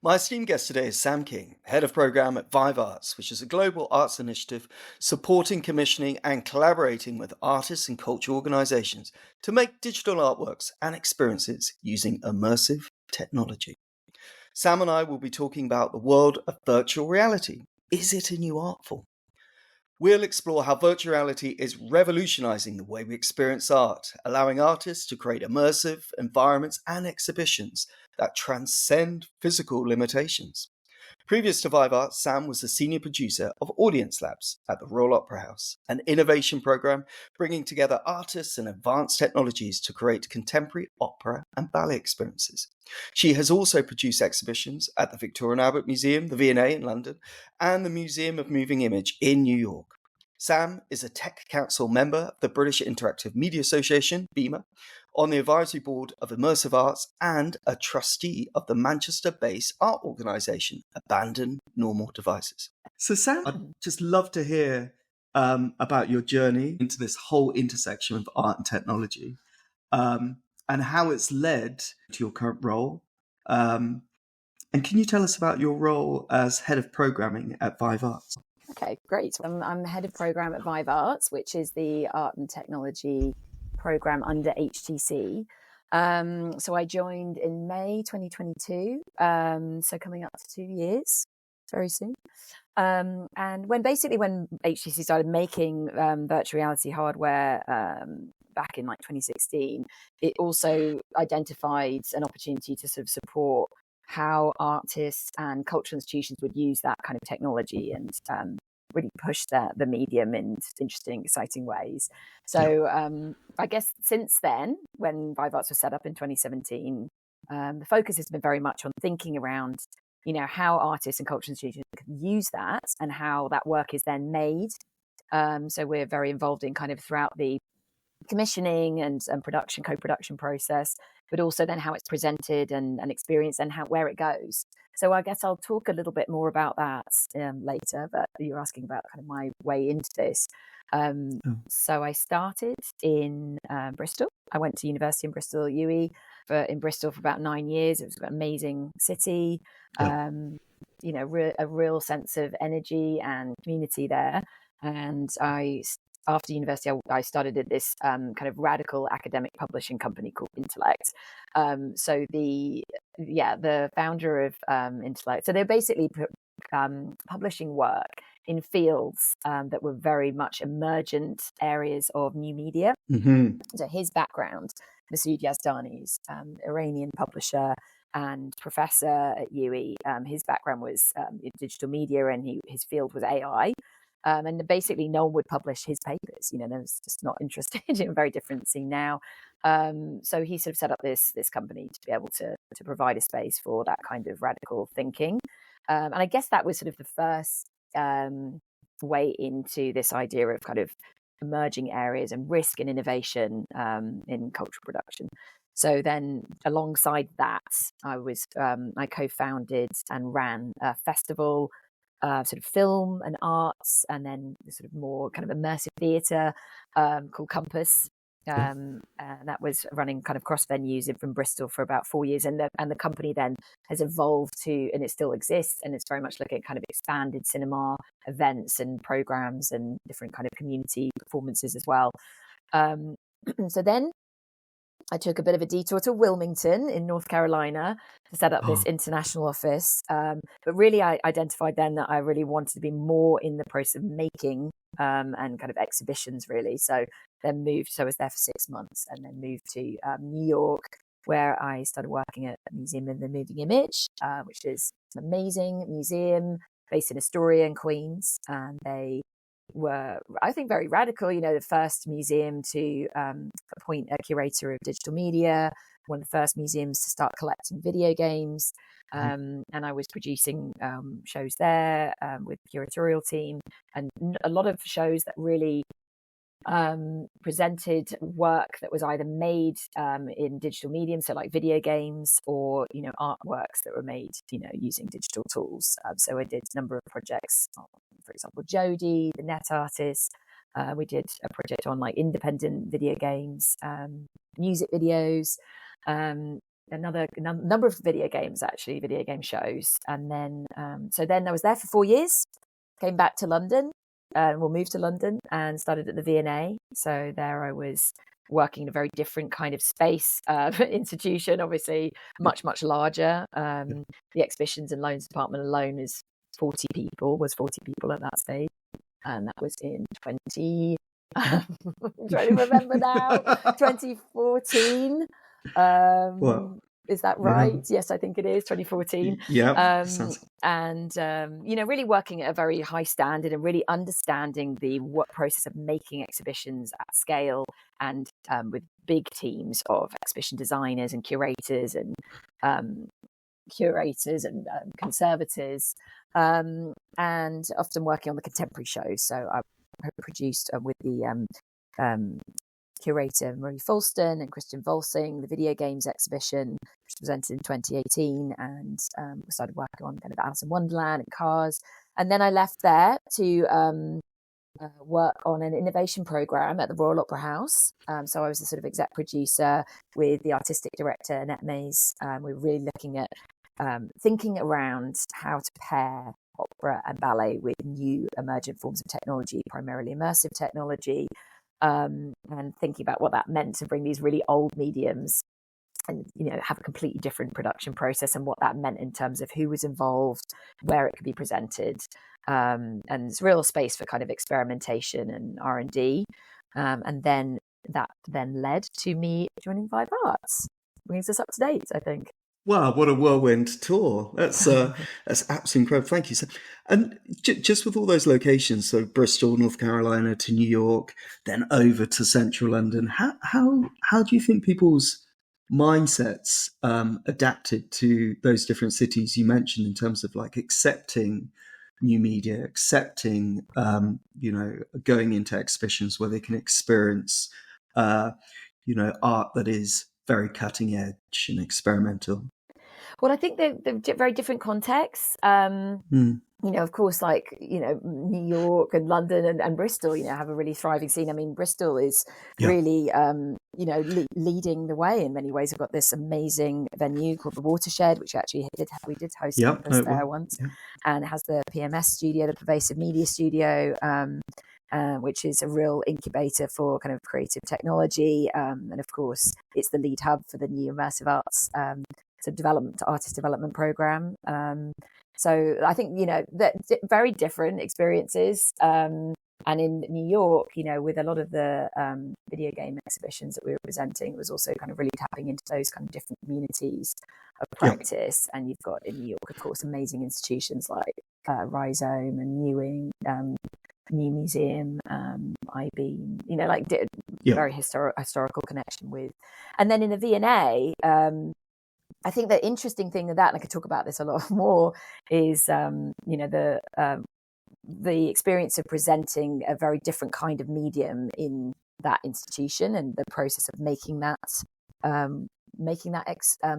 My esteemed guest today is Sam King, Head of Programme at VIVE Arts, which is a global arts initiative supporting commissioning and collaborating with artists and cultural organisations to make digital artworks and experiences using immersive technology. Sam and I will be talking about the world of virtual reality. Is it a new art form? We'll explore how virtual reality is revolutionising the way we experience art, allowing artists to create immersive environments and exhibitions that transcend physical limitations. Previous to Vive Arts, Sam was the senior producer of Audience Labs at the Royal Opera House, an innovation program bringing together artists and advanced technologies to create contemporary opera and ballet experiences. She has also produced exhibitions at the Victoria and Albert Museum, the V&A in London, and the Museum of Moving Image in New York. Sam is a Tech Council member of the British Interactive Media Association, BEMA, on the advisory board of Immersive Arts and a trustee of the Manchester-based art organisation Abandon Normal Devices. So Sam, I'd just love to hear about your journey into this whole intersection of art and technology and how it's led to your current role. And can you tell us about your role as head of programming at VIVE Arts? Okay, great. I'm head of program at VIVE Arts, which is the art and technology program under HTC. So I joined in May 2022, so coming up to 2 years, very soon. And when HTC started making virtual reality hardware back in 2016, it also identified an opportunity to sort of support how artists and cultural institutions would use that kind of technology and really push the medium in interesting, exciting ways. So I guess since then, when VIVE Arts was set up in 2017, the focus has been very much on thinking around, how artists and cultural institutions can use that and how that work is then made. So we're very involved in kind of throughout the commissioning and production, co-production process, but also then how it's presented and experienced and where it goes. So I guess I'll talk a little bit more about that later, but you're asking about kind of my way into this. So I started in Bristol. I went to university in Bristol, UE, in Bristol for about 9 years. It was an amazing city, a real sense of energy and community there. And after university, I started at this kind of radical academic publishing company called Intellect. So the founder of Intellect, so they're basically publishing work in fields that were very much emergent areas of new media. Mm-hmm. So his background, Masood Yazdani's Iranian publisher and professor at UE, his background was in digital media, and his field was AI. And basically no one would publish his papers, they was just not interested in a very different scene now. So he sort of set up this company to be able to provide a space for that kind of radical thinking. And I guess that was sort of the first way into this idea of kind of emerging areas and risk and innovation in cultural production. So then alongside that, I co-founded and ran a festival, sort of film and arts, and then sort of more kind of immersive theatre called Compass. And that was running kind of cross venues from Bristol for about 4 years. And the company then has evolved to, and it still exists, and it's very much looking at kind of expanded cinema events and programs and different kind of community performances as well. So then I took a bit of a detour to Wilmington in North Carolina to set up this international office. But really, I identified then that I really wanted to be more in the process of making and kind of exhibitions, really. So then I was there for 6 months and then moved to New York, where I started working at the Museum of the Moving Image, which is an amazing museum based in Astoria in Queens. And they were, I think, very radical, the first museum to appoint a curator of digital media, one of the first museums to start collecting video games. And I was producing shows there with the curatorial team, and a lot of shows that really presented work that was either made in digital medium, so like video games, or artworks that were made using digital tools. So I did a number of projects, for example Jodie the net artist. We did a project on like independent video games, music videos, another number of video games, actually, video game shows. And then, so then I was there for 4 years, came back to London, moved to London and started at the V&A. So there I was working in a very different kind of space, institution, obviously much, much larger. The exhibitions and loans department alone was 40 people at that stage. And that was in I'm trying to remember now, 2014. Is that right? Yes, I think it is 2014. Yeah. And really working at a very high standard and really understanding the process of making exhibitions at scale, and with big teams of exhibition designers and curators and conservators, and often working on the contemporary shows. So I produced with the curator Marie Falston and Christian Volsing the video games exhibition, which was presented in 2018, and we started working on kind of Alice in Wonderland and Cars. And then I left there to work on an innovation program at the Royal Opera House. So I was the sort of exec producer with the artistic director Annette Mays. We were really looking at thinking around how to pair opera and ballet with new emergent forms of technology, primarily immersive technology, and thinking about what that meant to bring these really old mediums and have a completely different production process, and what that meant in terms of who was involved, where it could be presented, and there's real space for kind of experimentation and R&D. And then that led to me joining VIVE Arts. Brings us up to date, I think. Wow, what a whirlwind tour. That's absolutely incredible. Thank you. And just with all those locations, so Bristol, North Carolina to New York, then over to central London, how do you think people's mindsets adapted to those different cities you mentioned, in terms of like accepting new media, accepting, going into exhibitions where they can experience, art that is very cutting edge and experimental? Well, I think they're very different contexts. Of course, like, New York and London and Bristol, have a really thriving scene. I mean, Bristol is really, leading the way in many ways. We've got this amazing venue called the Watershed, which actually we did host campus there once, and it has the PMS studio, the Pervasive Media Studio, which is a real incubator for kind of creative technology. And of course, it's the lead hub for the new Immersive Arts artist development program. So I think, that very different experiences. And in New York, with a lot of the video game exhibitions that we were presenting, it was also kind of really tapping into those kind of different communities of practice. And you've got in New York, of course, amazing institutions like Rhizome and Newing, New Museum, IB, very historical connection with. And then in the V&A, I think the interesting thing with that, and I could talk about this a lot more, is the experience of presenting a very different kind of medium in that institution, and the process of making that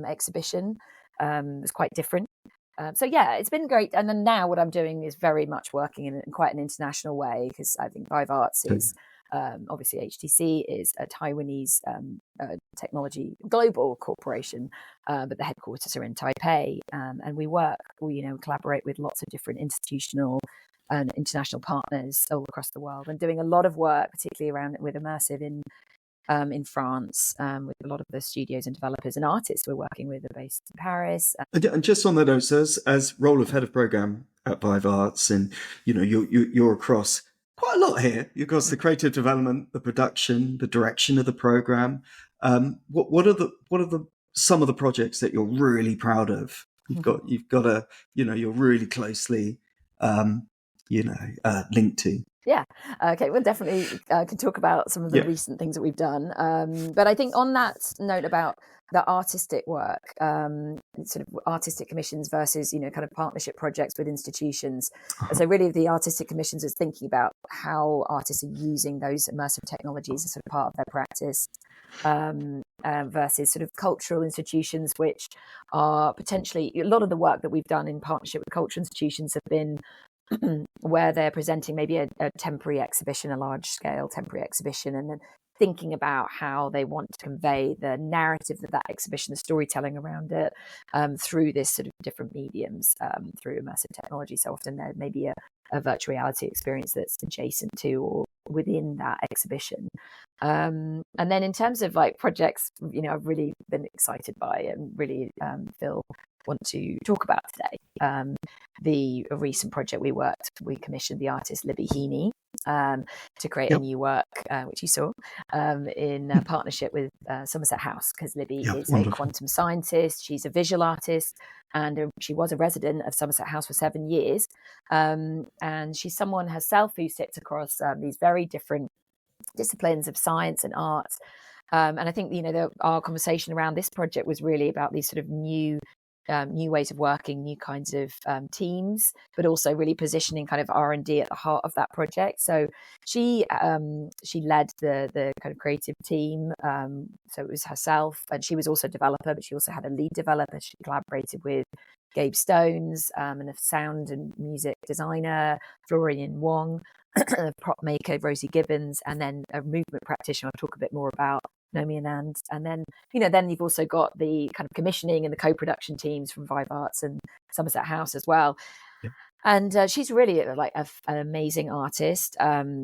exhibition was quite different. So it's been great. And then now what I'm doing is very much working in quite an international way, because I think VIVE Arts is obviously HTC is a Taiwanese technology global corporation, but the headquarters are in Taipei, and we collaborate with lots of different institutional and international partners all across the world, and doing a lot of work, particularly around with Immersive in France, with a lot of the studios and developers and artists we're working with are based in Paris. And just on the notes, as role of head of program at VIVE Arts, and you're across quite a lot here. You've got the creative development, the production, the direction of the program. What are some of the projects that you're really proud of? You've got you're really closely linked to. Yeah. Okay. We'll definitely can talk about some of the recent things that we've done. But I think on that note about the artistic work, sort of artistic commissions versus, kind of partnership projects with institutions. So really the artistic commissions is thinking about how artists are using those immersive technologies as sort of part of their practice, versus sort of cultural institutions, which are potentially, a lot of the work that we've done in partnership with cultural institutions have been where they're presenting maybe a temporary exhibition, a large scale temporary exhibition, and then thinking about how they want to convey the narrative of that exhibition, the storytelling around it, through this sort of different mediums, through immersive technology. So often there may be a virtual reality experience that's adjacent to or within that exhibition. And then in terms of like projects, I've really been excited by and really want to talk about today. The recent project we commissioned the artist Libby Heaney to create a new work, which you saw, in partnership with Somerset House, because Libby is wonderful. A quantum scientist. She's a visual artist, and she was a resident of Somerset House for 7 years. And she's someone herself who sits across these very different disciplines of science and art. And I think, our conversation around this project was really about these sort of new ways of working, new kinds of teams, but also really positioning kind of R&D at the heart of that project. So she led the kind of creative team. So it was herself, and she was also a developer, but she also had a lead developer. She collaborated with Gabe Stones, and a sound and music designer, Florian Wong, a prop maker, Rosie Gibbons, and then a movement practitioner I'll talk a bit more about, Nomi Anand. And then, then you've also got the kind of commissioning and the co-production teams from VIVE Arts and Somerset House as well. Yeah. And she's really like an amazing artist.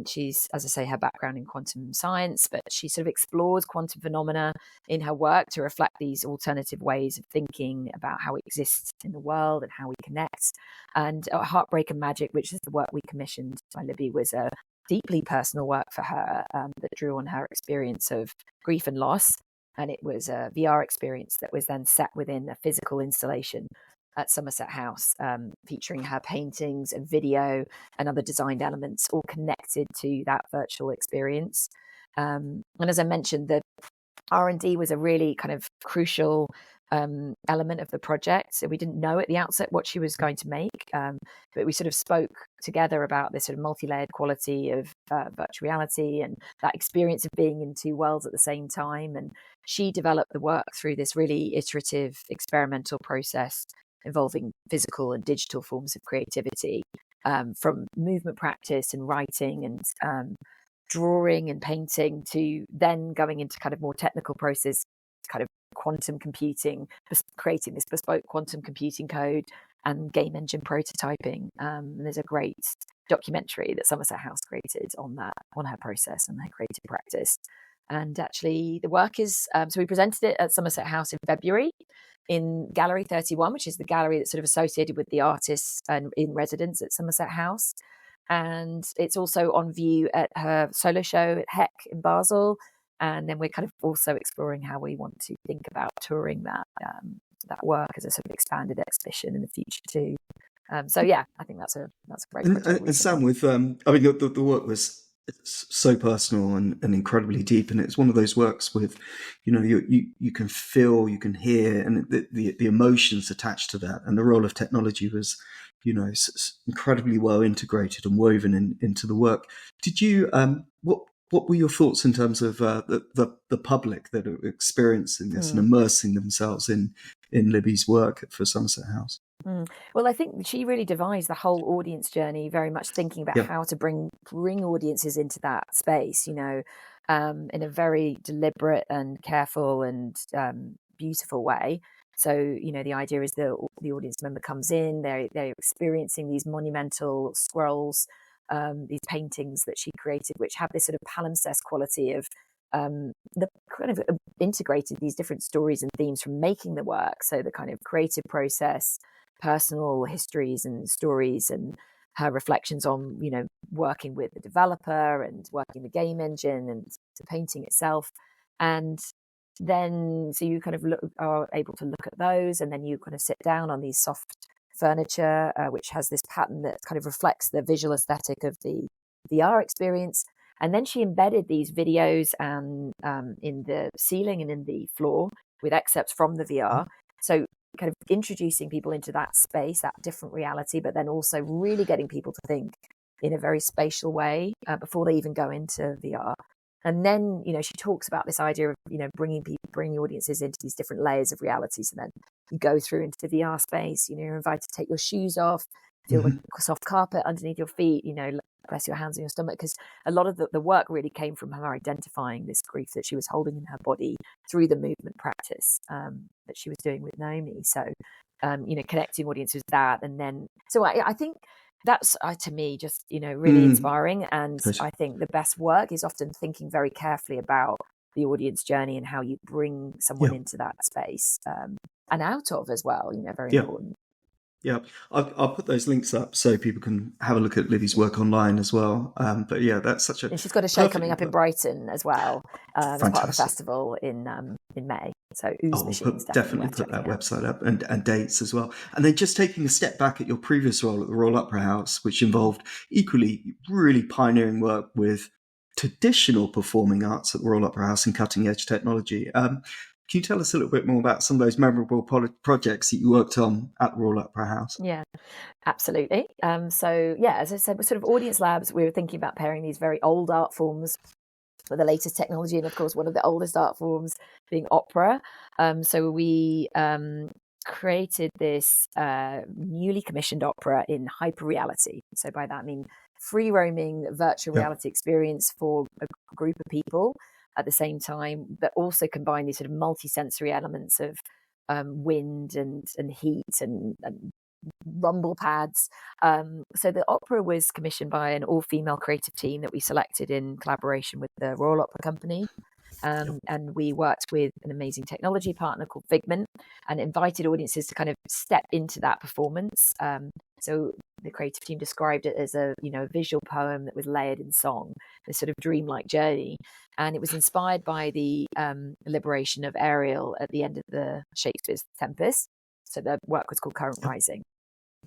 She's, as I say, her background in quantum science, but she sort of explores quantum phenomena in her work to reflect these alternative ways of thinking about how it exists in the world and how we connect. And Heartbreak and Magic, which is the work we commissioned by Libby, was a deeply personal work for her that drew on her experience of grief and loss. And it was a VR experience that was then set within a physical installation at Somerset House, featuring her paintings and video and other designed elements, all connected to that virtual experience. And as I mentioned, the R&D was a really kind of crucial element of the project. So we didn't know at the outset what she was going to make, but we sort of spoke together about this sort of multi-layered quality of virtual reality and that experience of being in two worlds at the same time. And she developed the work through this really iterative experimental process involving physical and digital forms of creativity, from movement practice and writing and drawing and painting, to then going into kind of more technical process, kind of quantum computing, creating this bespoke quantum computing code and game engine prototyping. And there's a great documentary that Somerset House created on her process and her creative practice. And actually the work is, so we presented it at Somerset House in February in Gallery 31, which is the gallery that's sort of associated with the artists and in residence at Somerset House. And it's also on view at her solo show at Heck in Basel. And then we're kind of also exploring how we want to think about touring that work as a sort of expanded exhibition in the future too. So yeah, I think that's a great project. And Sam, with the work was so personal and incredibly deep, and it's one of those works with, you can feel, you can hear, and the emotions attached to that, and the role of technology was, incredibly well integrated and woven into the work. Did you what were your thoughts in terms of the public that are experiencing this and immersing themselves in Libby's work for Somerset House? Well, I think she really devised the whole audience journey, very much thinking about how to bring audiences into that space, in a very deliberate and careful and beautiful way. So, the idea is the audience member comes in, they're experiencing these monumental scrolls, these paintings that she created, which have this sort of palimpsest quality of the kind of integrated these different stories and themes from making the work. So the kind of creative process, personal histories and stories, and her reflections on, working with the developer and working the game engine and the painting itself. And then, so you kind of are able to look at those, and then you kind of sit down on these soft furniture, which has this pattern that kind of reflects the visual aesthetic of the VR experience. And then she embedded these videos in the ceiling and in the floor with excerpts from the VR. So kind of introducing people into that space, that different reality, but then also really getting people to think in a very spatial way before they even go into VR. And then, she talks about this idea of, bringing audiences into these different layers of reality. So then you go through into the VR space, you're invited to take your shoes off, feel the soft carpet underneath your feet, press your hands on your stomach, because a lot of the work really came from her identifying this grief that she was holding in her body through the movement practice that she was doing with Naomi. So, connecting audiences with that. And then, so I think that's to me just, really inspiring. And I think the best work is often thinking very carefully about the audience journey and how you bring someone into that space and out of as well, very important. Yeah, I'll put those links up so people can have a look at Livy's work online as well. But yeah, that's such a... And she's got a show coming up in Brighton as well as part of the festival in May. So definitely put that website up and dates as well. And then just taking a step back at your previous role at the Royal Opera House, which involved equally really pioneering work with traditional performing arts at the Royal Opera House and cutting edge technology. Can you tell us a little bit more about some of those memorable projects that you worked on at the Royal Opera House? Yeah, absolutely. As I said, we're sort of audience labs. We were thinking about pairing these very old art forms with the latest technology, and of course, one of the oldest art forms being opera. So we created this newly commissioned opera in hyper reality. So by that I mean free roaming virtual reality experience for a group of people at the same time, but also combine these sort of multi-sensory elements of wind and heat and rumble pads. So the opera was commissioned by an all-female creative team that we selected in collaboration with the Royal Opera Company. And we worked with an amazing technology partner called Figment and invited audiences to kind of step into that performance. So the creative team described it as a visual poem that was layered in song, this sort of dreamlike journey. And it was inspired by the liberation of Ariel at the end of the Shakespeare's Tempest. So the work was called Current Rising.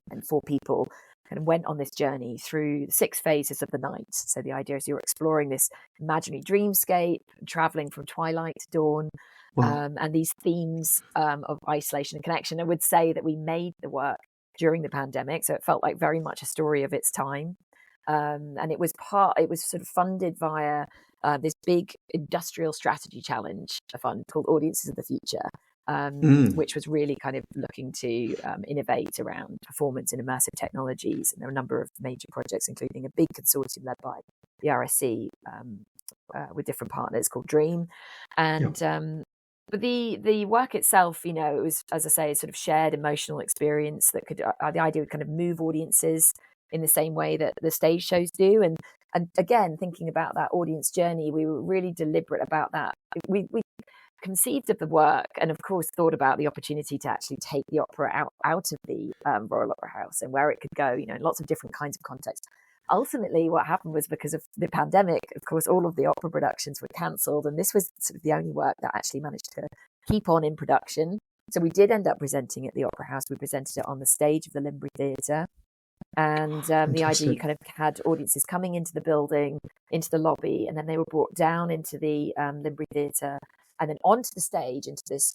And 4 people kind of went on this journey through 6 phases of the night. So the idea is you're exploring this imaginary dreamscape, traveling from twilight to dawn, and these themes of isolation and connection. I would say that we made the work during the pandemic, so it felt like very much a story of its time. And it was sort of funded via this big industrial strategy challenge, a fund called Audiences of the Future, which was really kind of looking to innovate around performance and immersive technologies. And there were a number of major projects, including a big consortium led by the RSC with different partners called Dream. And but the work itself, it was, as I say, a sort of shared emotional experience that could, the idea would kind of move audiences in the same way that the stage shows do. And again, thinking about that audience journey, we were really deliberate about that. We conceived of the work and of course thought about the opportunity to actually take the opera out of the Royal Opera House and where it could go, in lots of different kinds of contexts. Ultimately, what happened was, because of the pandemic, of course, all of the opera productions were cancelled, and this was sort of the only work that actually managed to keep on in production. So we did end up presenting at the Opera House. We presented it on the stage of the Limbury Theatre. And the idea, you kind of had audiences coming into the building, into the lobby, and then they were brought down into the Limbury Theatre and then onto the stage, into this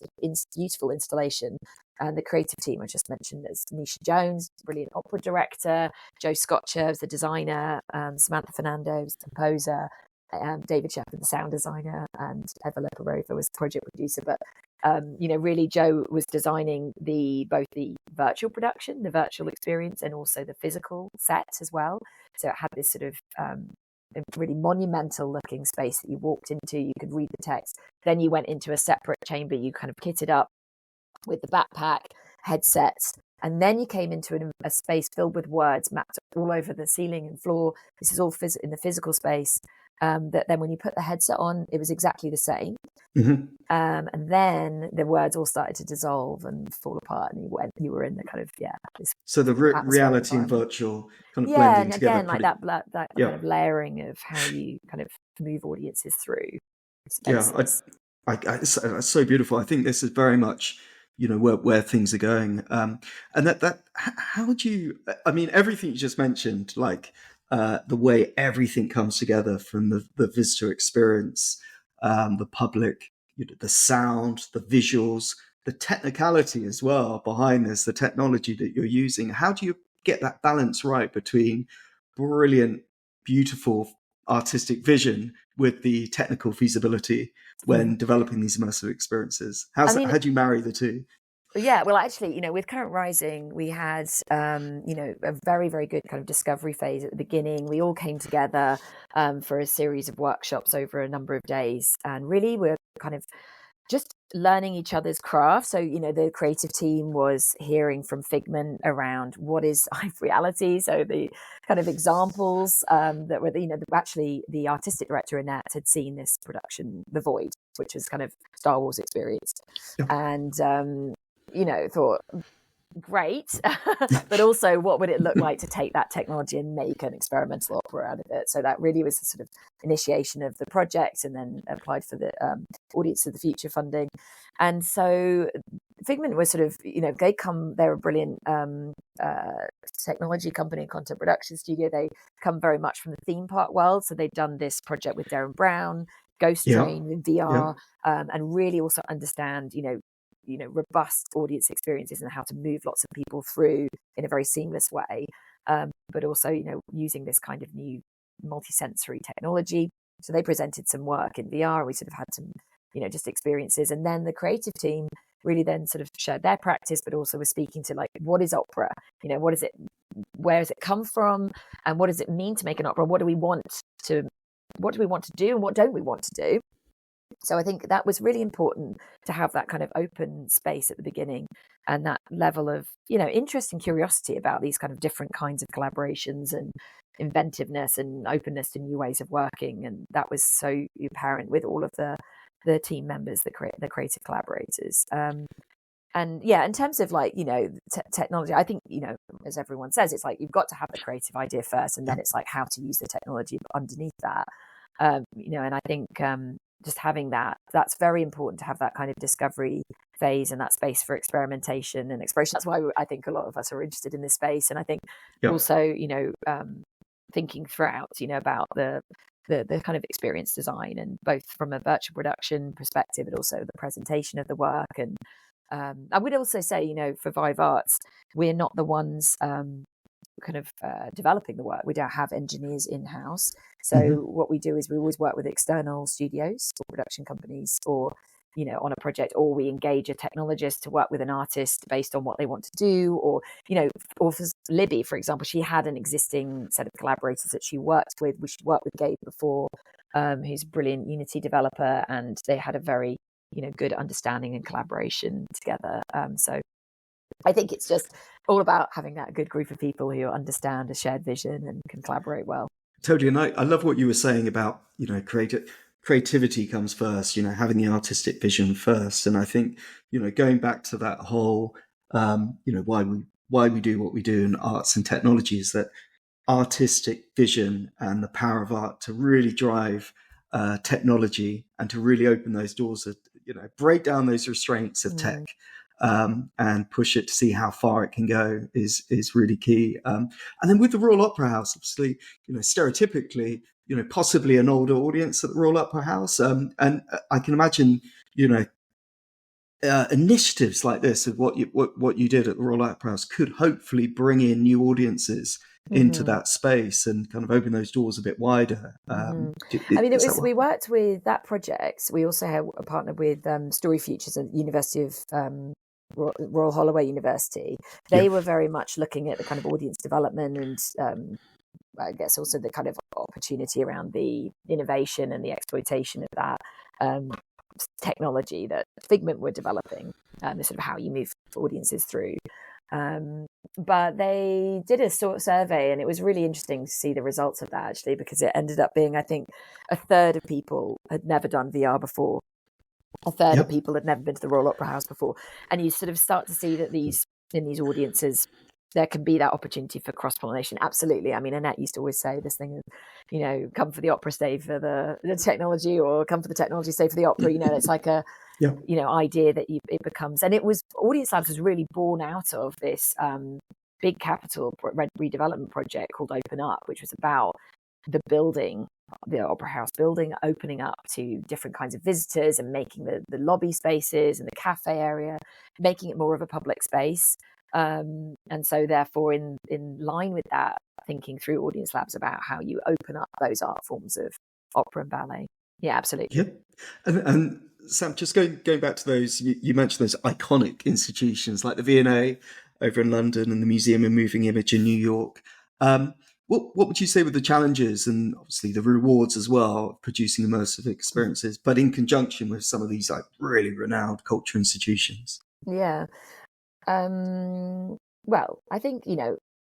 beautiful installation. And the creative team I just mentioned, there's Nisha Jones, brilliant opera director, Joe Scotcher was the designer, Samantha Fernando was the composer, David Shepard, the sound designer, and Eva Leparova was the project producer. But really Joe was designing both the virtual production, the virtual experience, and also the physical set as well. So it had this sort of a really monumental looking space that you walked into, you could read the text, then you went into a separate chamber, you kind of kitted up with the backpack, headsets, and then you came into a space filled with words mapped all over the ceiling and floor. This is all in the physical space. That then when you put the headset on, it was exactly the same. And then the words all started to dissolve and fall apart, and you were in the kind of so the reality and virtual kind of blending together. And again, like that kind of layering of how you kind of move audiences through spaces. It's so beautiful. I think this is very much where things are going, and that how would you, I mean, everything you just mentioned, like the way everything comes together, from the visitor experience, the public, the sound, the visuals, the technicality as well behind this, the technology that you're using. How do you get that balance right between brilliant, beautiful artistic vision with the technical feasibility when developing these immersive experiences? How do you marry the two? Yeah, well, actually, with Current Rising, we had, a very, very good kind of discovery phase at the beginning. We all came together for a series of workshops over a number of days, and really we're kind of just learning each other's craft. So, the creative team was hearing from Figment around what is reality. So the kind of examples that were, actually the artistic director, Annette, had seen this production, The Void, which was kind of Star Wars experience. Yeah. And, thought, great, but also what would it look like to take that technology and make an experimental opera out of it? So that really was the sort of initiation of the project, and then applied for the Audience of the Future funding. And so Figment was sort of, they're a brilliant technology company, content production studio. They come very much from the theme park world. So they've done this project with Darren Brown, Ghost Train in VR, and really also understand, robust audience experiences and how to move lots of people through in a very seamless way, but also, using this kind of new multisensory technology. So they presented some work in VR. We sort of had some, just experiences. And then the creative team really then sort of shared their practice, but also was speaking to, like, what is opera? What is it? Where does it come from? And what does it mean to make an opera? What do we want to do? And what don't we want to do? So I think that was really important to have that kind of open space at the beginning, and that level of, interest and curiosity about these kind of different kinds of collaborations and inventiveness and openness to new ways of working. And that was so apparent with all of the team members, the creative collaborators. And yeah, in terms of technology, I think, as everyone says, it's like you've got to have the creative idea first, and then it's like how to use the technology underneath that. And I think just having that's very important, to have that kind of discovery phase and that space for experimentation and exploration. That's why I think a lot of us are interested in this space. And I think also, thinking throughout, about the kind of experience design, and both from a virtual production perspective, but also the presentation of the work. And I would also say, for VIVE Arts, we're not the ones developing the work. We don't have engineers in-house. So what we do is we always work with external studios or production companies, or, on a project, or we engage a technologist to work with an artist based on what they want to do. Or, or for Libby, for example, she had an existing set of collaborators that she worked with. We worked with Gabe before, who's a brilliant Unity developer, and they had a very, good understanding and collaboration together. So I think it's just all about having that good group of people who understand a shared vision and can collaborate well. Totally. And I love what you were saying about, creativity comes first, having the artistic vision first. And I think, going back to that whole, why we do what we do in arts and technology, is that artistic vision and the power of art to really drive technology, and to really open those doors, break down those restraints of tech. And push it to see how far it can go is really key. And then with the Royal Opera House, obviously, stereotypically, possibly an older audience at the Royal Opera House. And I can imagine, initiatives like this, of what you did at the Royal Opera House, could hopefully bring in new audiences into that space and kind of open those doors a bit wider. We worked with that project. We also had a partner with Story Futures at the University of Royal Holloway University. They were very much looking at the kind of audience development, and I guess also the kind of opportunity around the innovation and the exploitation of that technology that Figment were developing, the sort of how you move audiences through. But they did a sort of survey, and it was really interesting to see the results of that, actually, because it ended up being, I think, a third of people had never done VR before. A third of people had never been to the Royal Opera House before. And you sort of start to see that in these audiences, there can be that opportunity for cross-pollination. Absolutely. I mean, Annette used to always say this thing of, come for the opera, stay for the technology, or come for the technology, stay for the opera. It's like a, idea that it becomes. And it was, Audience Labs was really born out of this big capital redevelopment project called Open Up, which was about the building, the Opera House building, opening up to different kinds of visitors, and making the lobby spaces and the cafe area, making it more of a public space. And so therefore, in line with that, thinking through Audience Labs about how you open up those art forms of opera and ballet. Yeah, absolutely. Yep. And Sam, just going back to those, you mentioned those iconic institutions like the V&A over in London and the Museum of Moving Image in New York. Um, what would you say were the challenges and obviously the rewards as well of producing immersive experiences, but in conjunction with some of these like really renowned culture institutions? Yeah. Well, I think,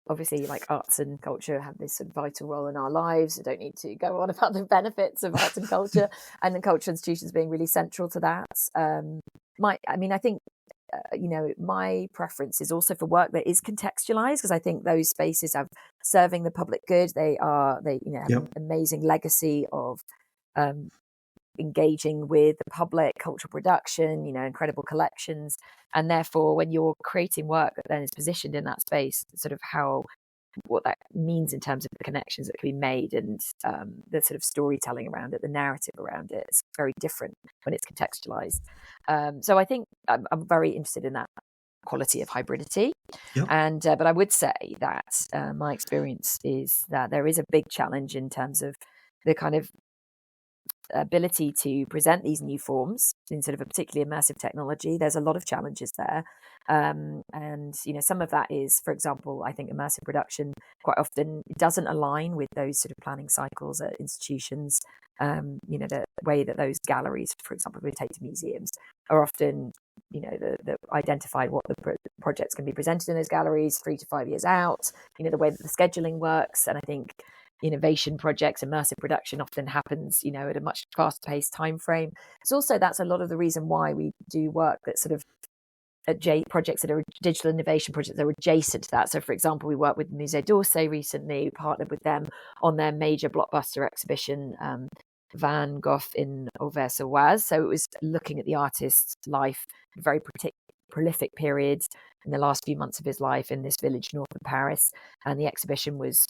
obviously like arts and culture have this sort of vital role in our lives. I don't need to go on about the benefits of arts and culture and the cultural institutions being really central to that. I think, my preference is also for work that is contextualized, because I think those spaces have serving the public good. They have an amazing legacy of um, engaging with the public, cultural production, incredible collections. And therefore, when you're creating work that then is positioned in that space, sort of what that means in terms of the connections that can be made and the sort of storytelling around it, the narrative around it, it's very different when it's contextualized. So I think I'm very interested in that quality of hybridity. Yep. But I would say that my experience is that there is a big challenge in terms of the kind of ability to present these new forms in sort of a particularly immersive technology. There's a lot of challenges there. And some of that is, for example, I think immersive production quite often doesn't align with those sort of planning cycles at institutions. The way that those galleries, for example, we take to museums, are often the identify what the projects can be presented in those galleries 3 to 5 years out, the way that the scheduling works. And I think innovation projects, immersive production often happens, at a much faster paced time frame. That's a lot of the reason why we do work that sort of projects that are digital innovation projects that are adjacent to that. So, for example, we worked with Musée d'Orsay recently. We partnered with them on their major blockbuster exhibition, Van Gogh in Auvers-sur-Oise. So it was looking at the artist's life, very prolific periods in the last few months of his life in this village north of Paris. And the exhibition was,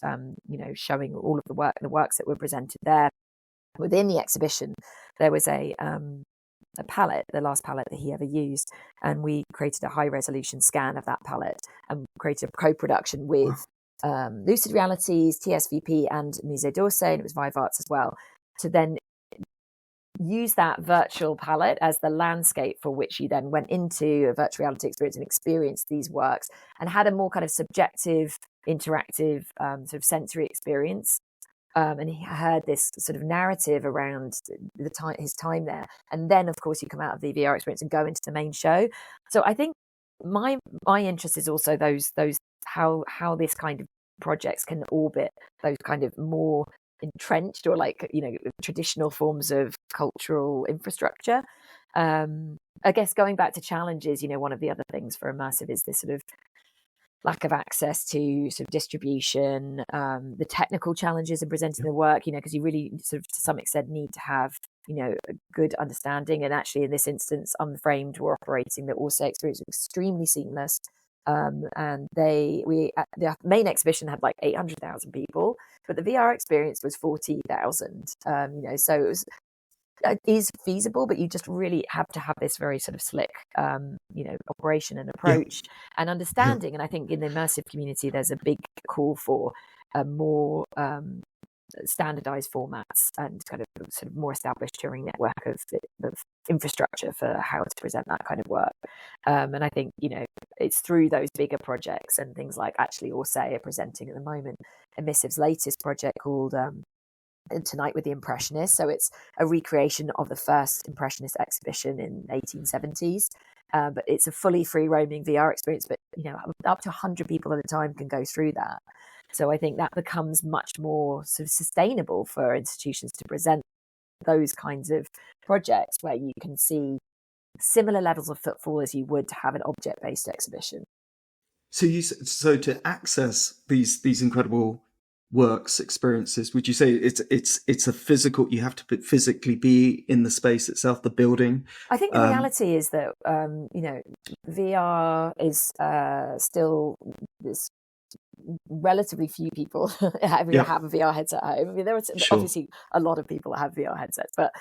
showing all of the works that were presented there. Within the exhibition, there was a palette, the last palette that he ever used. And we created a high resolution scan of that palette and created a co-production with Lucid Realities, TSVP and Musée d'Orsay, and it was VIVE Arts as well, to then use that virtual palette as the landscape for which you then went into a virtual reality experience and experienced these works and had a more kind of subjective, interactive sort of sensory experience. And he heard this sort of narrative around his time there. And then, of course, you come out of the VR experience and go into the main show. So I think my interest is also those how this kind of projects can orbit those kind of more entrenched or traditional forms of cultural infrastructure. I guess going back to challenges, one of the other things for immersive is this sort of lack of access to sort of distribution, the technical challenges in presenting the work, because you really sort of to some extent need to have a good understanding. And actually in this instance, Unframed were operating the Orsay experience was extremely seamless. And the main exhibition had like 800,000 people, but the VR experience was 40,000. So it is feasible, but you just really have to have this very sort of slick, operation and approach and understanding. And I think in the immersive community, there's a big call for a more standardized formats and kind of sort of more established Turing network of infrastructure for how to present that kind of work. And I think, it's through those bigger projects and things like actually Orsay are presenting at the moment Immersive's latest project called Tonight with the Impressionists. So it's a recreation of the first Impressionist exhibition in 1870s. But it's a fully free roaming VR experience, but up to 100 people at a time can go through that. So I think that becomes much more sort of sustainable for institutions to present those kinds of projects where you can see similar levels of footfall as you would to have an object-based exhibition. So to access these incredible works, experiences, would you say it's a physical, you have to physically be in the space itself, the building? I think the reality is that VR is still this relatively few people have a VR headset at home. I mean, there are obviously a lot of people that have VR headsets, but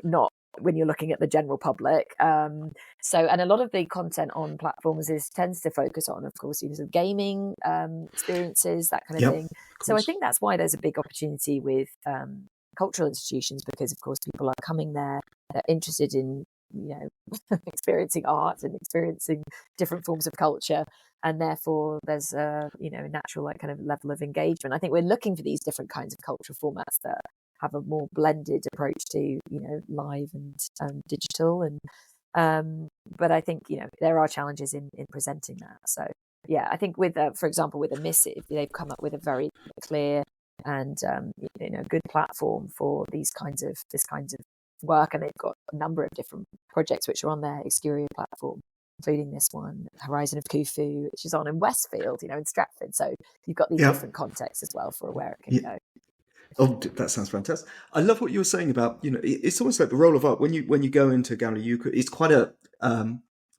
not when you're looking at the general public. And a lot of the content on platforms tends to focus on, of course, sort of gaming experiences, that kind of thing. So I think that's why there's a big opportunity with cultural institutions, because of course people are coming there, they're interested in experiencing art and experiencing different forms of culture, and therefore there's a natural kind of level of engagement. I think we're looking for these different kinds of cultural formats that have a more blended approach to live and digital, and but I think there are challenges in presenting that. So yeah, I think with for example with Immersive, they've come up with a very clear and good platform for this kinds of work, and they've got a number of different projects which are on their exterior platform, including this one, Horizon of Khufu, which is on in Westfield, in Stratford. So you've got these different contexts as well for where it can go. Oh, that sounds fantastic. I love what you were saying about, it's almost like the role of art when you go into a gallery. It's quite a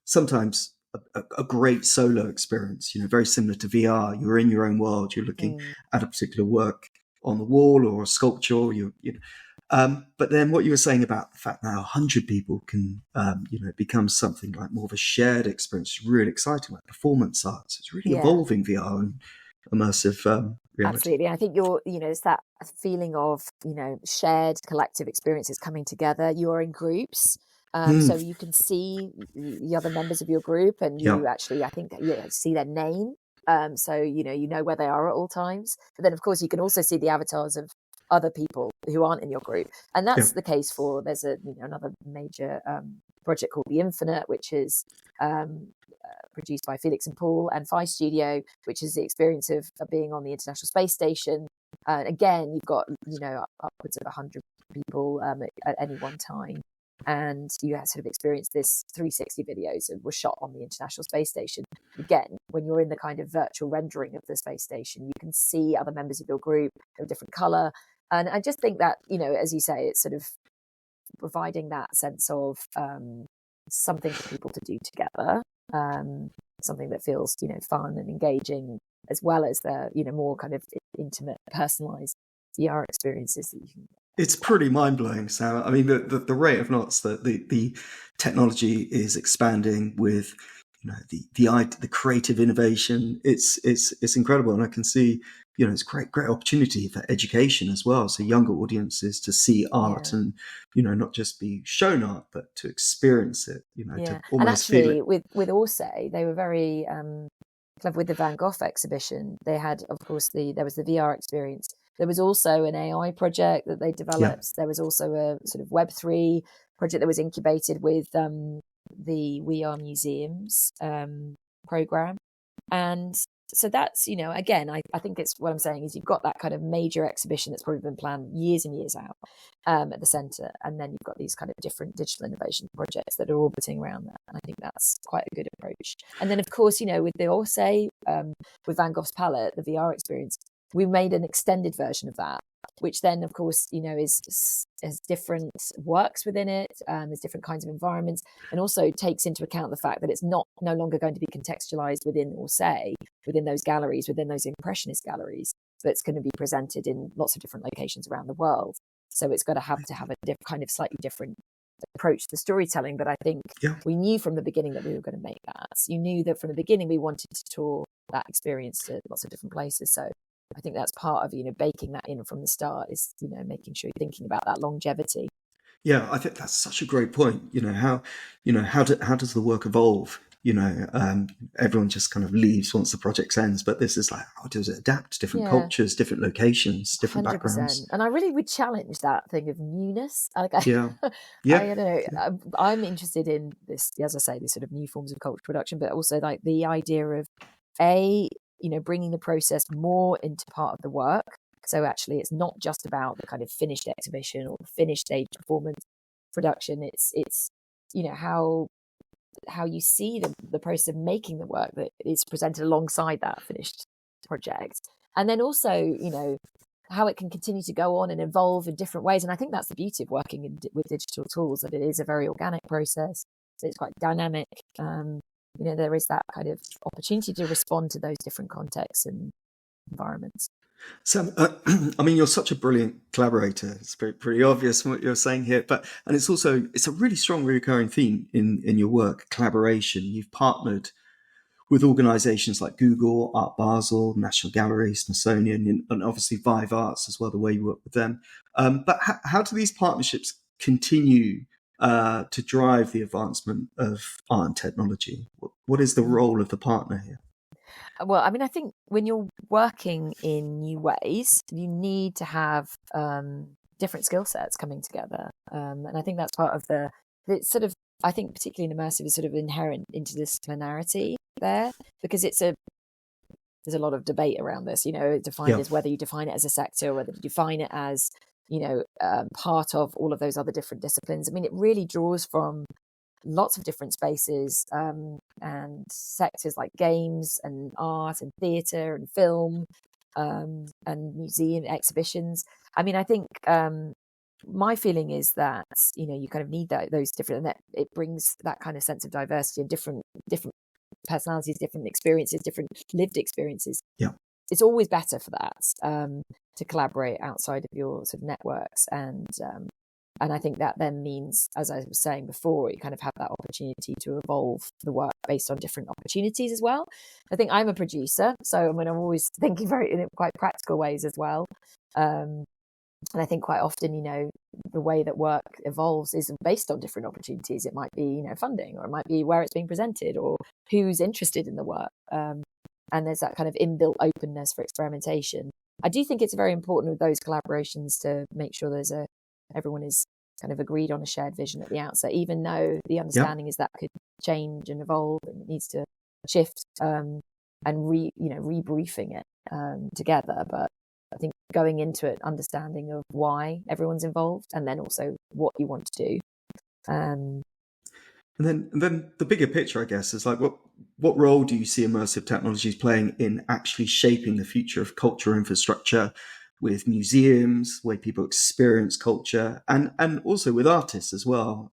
sometimes a great solo experience. Very similar to VR. You're in your own world. You're looking at a particular work on the wall or a sculpture. But then what you were saying about the fact now 100 people can, it becomes something like more of a shared experience. It's really exciting, like performance arts. It's really evolving VR and immersive reality. Absolutely. I think it's that feeling of, shared collective experiences coming together. You're in groups. So you can see the other members of your group, and you actually, I think, see their name. So, you know where they are at all times. But then, of course, you can also see the avatars of other people who aren't in your group. And that's the case for, there's another major project called The Infinite, which is produced by Felix and Paul and Phi Studio, which is the experience of being on the International Space Station. Again, you've got, upwards of 100 people at any one time. And you sort of experience this 360 videos that were shot on the International Space Station. Again, when you're in the kind of virtual rendering of the space station, you can see other members of your group of different colour. And I just think that, as you say, it's sort of providing that sense of something for people to do together, something that feels, fun and engaging, as well as the, more kind of intimate, personalised VR experiences that you can get. It's pretty mind-blowing, Sam. I mean, the rate of knots that the technology is expanding with, the creative innovation. It's incredible, and I can see, it's great opportunity for education as well. So younger audiences to see art and, not just be shown art, but to experience it. To almost and actually, feel it. with Orsay, they were very clever with the Van Gogh exhibition. They had, of course, there was the VR experience. There was also an AI project that they developed. There was also a sort of Web3 project that was incubated with the We Are Museums program. And so that's, again, I think it's what I'm saying is you've got that kind of major exhibition that's probably been planned years and years out at the centre. And then you've got these kind of different digital innovation projects that are orbiting around that. And I think that's quite a good approach. And then, of course, with the Orsay, with Van Gogh's palette, the VR experience, we made an extended version of that, which then, of course, has different works within it, there's different kinds of environments, and also takes into account the fact that it's no longer going to be contextualized within Orsay, within those galleries, within those impressionist galleries, but it's going to be presented in lots of different locations around the world. So it's got to have a kind of slightly different approach to storytelling. But I think we knew from the beginning that we were going to make that. So you knew that from the beginning we wanted to tour that experience to lots of different places. So I think that's part of, baking that in from the start is, making sure you're thinking about that longevity. Yeah, I think that's such a great point. How does the work evolve? Everyone just kind of leaves once the project ends, but this is like, how does it adapt to different cultures, different locations, different 100%. Backgrounds? And I really would challenge that thing of newness. I don't know. I'm interested in this, as I say, these sort of new forms of cultural production, but also like the idea of bringing the process more into part of the work. So actually, it's not just about the kind of finished exhibition or the finished stage performance production. It's how you see the process of making the work that is presented alongside that finished project, and then also how it can continue to go on and evolve in different ways. And I think that's the beauty of working with digital tools, that it is a very organic process. So it's quite dynamic. There is that kind of opportunity to respond to those different contexts and environments. Sam, I mean, you're such a brilliant collaborator. It's pretty obvious from what you're saying here, and it's a really strong recurring theme in your work, collaboration. You've partnered with organisations like Google, Art Basel, National Gallery, Smithsonian, and obviously VIVE Arts as well, the way you work with them. But how do these partnerships continue to drive the advancement of art and technology? What is the role of the partner here? Well, I mean, I think when you're working in new ways, you need to have different skill sets coming together. And I think that's part of it's sort of, I think particularly in immersive is sort of inherent interdisciplinarity there, because there's a lot of debate around this, defined as whether you define it as a sector or whether you define it as, part of all of those other different disciplines. I mean, it really draws from lots of different spaces and sectors like games and art and theatre and film and museum exhibitions. I mean, I think my feeling is that you kind of need those different, and that it brings that kind of sense of diversity and different personalities, different experiences, different lived experiences. Yeah, it's always better for that to collaborate outside of your sort of networks, and I think that then means, as I was saying before, you kind of have that opportunity to evolve the work based on different opportunities as well. I think I'm a producer, so I mean, I'm always thinking in quite practical ways as well. And I think quite often, the way that work evolves is based on different opportunities. It might be, funding, or it might be where it's being presented, or who's interested in the work. And there's that kind of inbuilt openness for experimentation. I do think it's very important with those collaborations to make sure everyone is kind of agreed on a shared vision at the outset, even though the understanding is that could change and evolve and it needs to shift, and rebriefing it together. But I think going into it, understanding of why everyone's involved, and then also what you want to do. And then the bigger picture, I guess, is like what role do you see immersive technologies playing in actually shaping the future of cultural infrastructure, with museums, where people experience culture, and also with artists as well?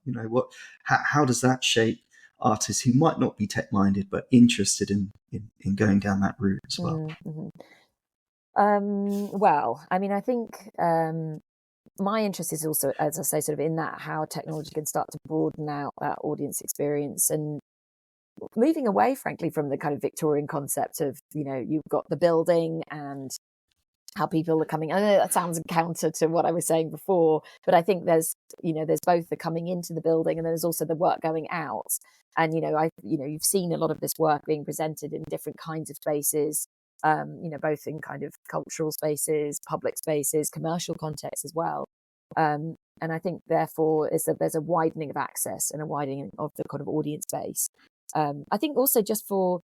How does that shape artists who might not be tech minded but interested in going down that route as well? Mm-hmm. Well, I mean, I think my interest is also, as I say, sort of in that how technology can start to broaden out that audience experience, and moving away, frankly, from the kind of Victorian concept of, you've got the building and how people are coming. I know that sounds counter to what I was saying before, but I think there's both the coming into the building, and there's also the work going out. And, you've seen a lot of this work being presented in different kinds of spaces, both in kind of cultural spaces, public spaces, commercial contexts as well. And I think, therefore, there's a widening of access and a widening of the kind of audience base. I think also just for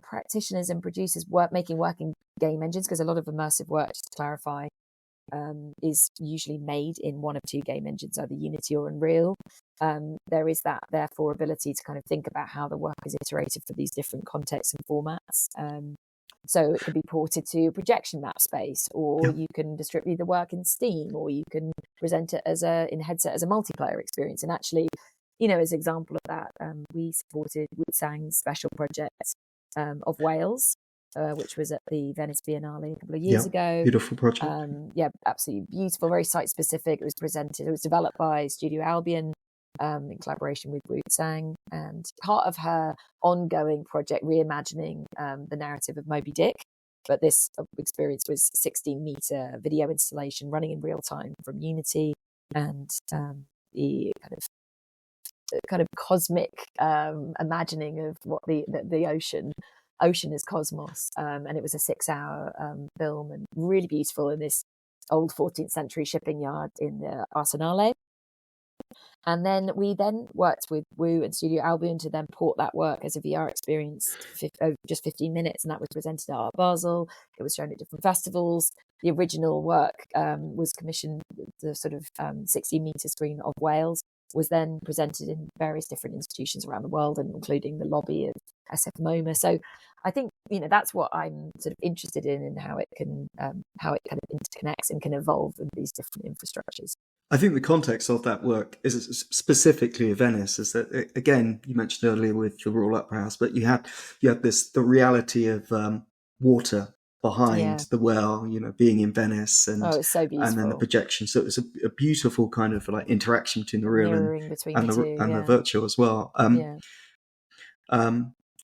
practitioners and producers making working game engines, because a lot of immersive work, just to clarify, is usually made in one of two game engines, either Unity or Unreal. There is that, therefore, ability to kind of think about how the work is iterated for these different contexts and formats. So it could be ported to a projection map space, or you can distribute the work in Steam, or you can present it in headset as a multiplayer experience. And actually, as an example of that, we supported Wutsang's special project of Wales, which was at the Venice Biennale a couple of years ago. Beautiful project. Absolutely beautiful, very site specific. It was developed by Studio Albion in collaboration with Wutsang, and part of her ongoing project reimagining the narrative of Moby Dick. But this experience was 16-meter video installation running in real time from Unity, and the kind of cosmic imagining of what the ocean is cosmos, and it was a 6-hour film, and really beautiful in this old 14th century shipping yard in the Arsenale. And then we worked with Wu and Studio Albion to then port that work as a VR experience, just 15 minutes, and that was presented at Art Basel. It was shown at different festivals. The original work was commissioned, the sort of 60-meter screen of Wales was then presented in various different institutions around the world, and including the lobby of SF MoMA. So I think, that's what I'm sort of interested in how it can, how it kind of interconnects and can evolve in these different infrastructures. I think the context of that work is specifically Venice, is that, again, you mentioned earlier with the Royal Opera House, but you had the reality of water behind the well, being in Venice, and it's so beautiful. And then the projection. So it was a beautiful kind of like interaction between the real and the virtual as well.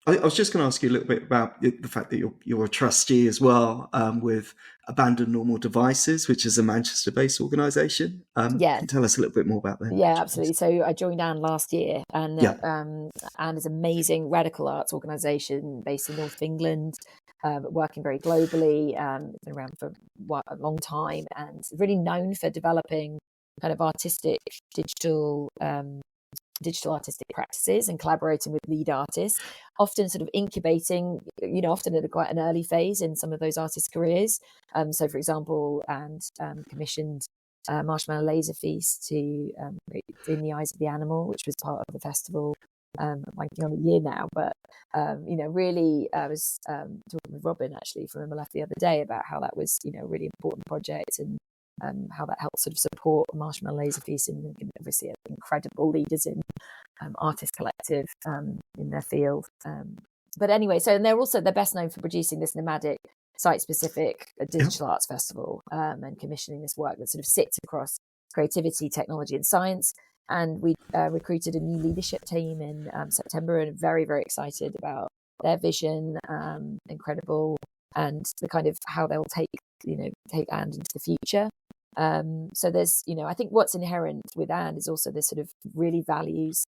I was just going to ask you a little bit about the fact that you're a trustee as well with Abandoned Normal Devices, which is a Manchester-based organisation. Can Yeah. you tell us a little bit more about them? Yeah, absolutely. So I joined Anne last year, and Yeah. Anne is an amazing radical arts organisation based in north of England, working very globally. It's been around for a long time, and really known for developing kind of artistic digital artistic practices and collaborating with lead artists, often sort of incubating, often at quite an early phase in some of those artists' careers. So, for example, and commissioned Marshmallow Laser Feast to In the Eyes of the Animal, which was part of the festival. I'm blanking on a year now, but really, I was talking with Robin actually from MLF the other day about how that was, a really important project, and how that helped sort of support Marshmallow Laser Feast, and obviously incredible leaders in Artist Collective in their field. But anyway, and they're best known for producing this nomadic site-specific digital arts festival and commissioning this work that sort of sits across creativity, technology, and science. And we recruited a new leadership team in September, and very, very excited about their vision, incredible, and the kind of how they'll take And into the future. So there's, I think what's inherent with And is also this sort of really values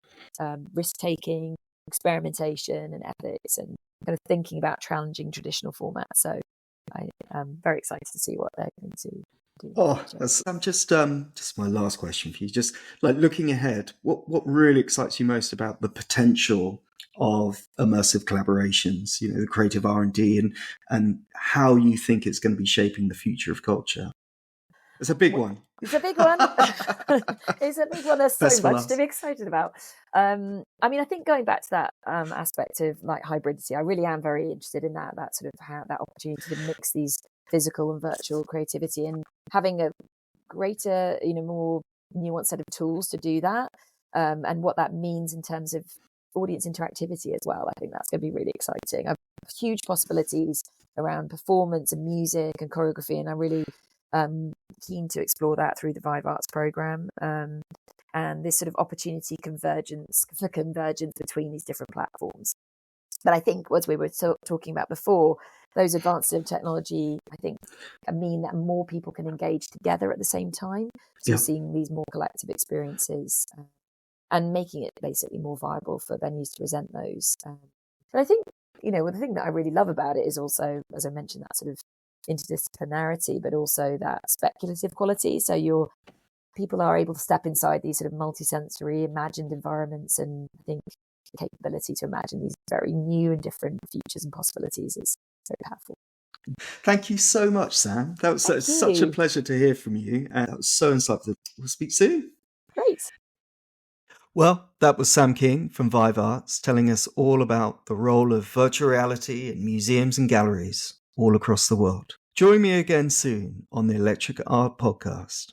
risk-taking, experimentation, and ethics, and kind of thinking about challenging traditional formats. So I'm very excited to see what they're going to do. I'm just my last question for you. Just like looking ahead, what really excites you most about the potential of immersive collaborations? The creative R&D and how you think it's going to be shaping the future of culture. It's a big one. It's a big one. It's a big one. There's so much to be excited about. I think going back to that aspect of like hybridity, I really am very interested in that sort of how that opportunity to mix these physical and virtual creativity, and having a greater, more nuanced set of tools to do that, and what that means in terms of audience interactivity as well. I think that's going to be really exciting. I've huge possibilities around performance and music and choreography, and I'm really keen to explore that through the VIVE Arts program, and this sort of opportunity convergence between these different platforms. But I think, as we were talking about before, those advances of technology, I think, mean that more people can engage together at the same time. So seeing these more collective experiences and making it basically more viable for venues to present those. But I think, the thing that I really love about it is also, as I mentioned, that sort of interdisciplinarity, but also that speculative quality. So people are able to step inside these sort of multisensory imagined environments, and I think the capability to imagine these very new and different futures and possibilities is so powerful. Thank you so much, Sam. That was such a pleasure to hear from you. That was so insightful. We'll speak soon. Great. Well, that was Sam King from VIVE Arts telling us all about the role of virtual reality in museums and galleries all across the world. Join me again soon on the Electric Art Podcast.